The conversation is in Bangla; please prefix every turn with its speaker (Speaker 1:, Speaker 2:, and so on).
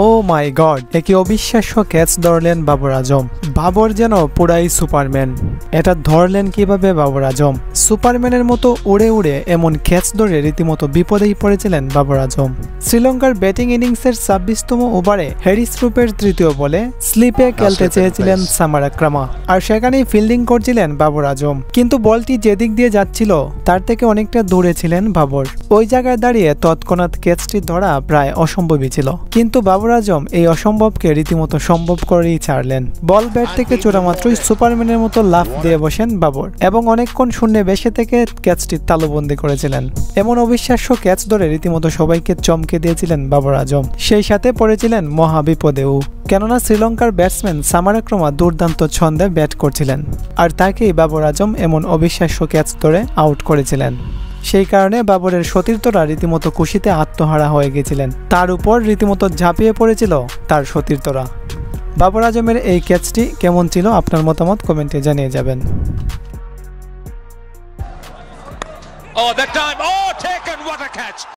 Speaker 1: ও মাই গড, একই অবিশ্বাস্য ক্যাচ ধরলেন বাবর আজম। বাবর যেন পুরাই সুপারম্যান। এটা ধরলেন কিভাবে বাবর আজম? সুপারম্যানের মতো উড়ে উড়ে এমন ক্যাচ ধরে রীতিমতো বিপদেই পড়েছিলেন বাবর আজম। শ্রীলঙ্কার ব্যাটিং ইনিংসের ২৬তম ওভারে হ্যারিস রুপের তৃতীয় বলে স্লিপে খেলতে চেয়েছিলেন সামারাক্রামা, আর সেখানেই ফিল্ডিং করছিলেন বাবর আজম। কিন্তু বলটি যেদিক দিয়ে যাচ্ছিল তার থেকে অনেকটা দূরে ছিলেন বাবর। ওই জায়গায় দাঁড়িয়ে তৎক্ষণাৎ ক্যাচটি ধরা প্রায় অসম্ভবই ছিল, কিন্তু বাবর আজম এই অসম্ভবকে রীতিমতো সম্ভব করেই ছাড়লেন। বল ব্যাট থেকে চোরা মাত্রই সুপারম্যানের মতো লাফ দিয়ে বসেন বাবর এবং অনেকক্ষণ শূন্যে বেশে থেকে ক্যাচটি তালুবন্দি করেছিলেন। এমন অবিশ্বাস্য ক্যাচ ধরে রীতিমতো সবাইকে চমকে দিয়েছিলেন বাবর আজম। সেই সাথে পড়েছিলেন মহা বিপদেও, কেননা শ্রীলঙ্কার ব্যাটসম্যান সামারাক্রমা দুর্দান্ত ছন্দে ব্যাট করছিলেন, আর তাকেই বাবর আজম এমন অবিশ্বাস্য ক্যাচ ধরে আউট করেছিলেন। সেই কারণে বাবরের সতীর্থরা রীতিমতো খুশিতে আত্মহারা হয়ে গেছিলেন। তার উপর রীতিমতো ঝাঁপিয়ে পড়েছিল তার সতীর্থরা। বাবর আজমের এই ক্যাচটি কেমন ছিল আপনার মতামত কমেন্টে জানিয়ে যাবেন।
Speaker 2: Oh, that time! Oh, taken! What a catch!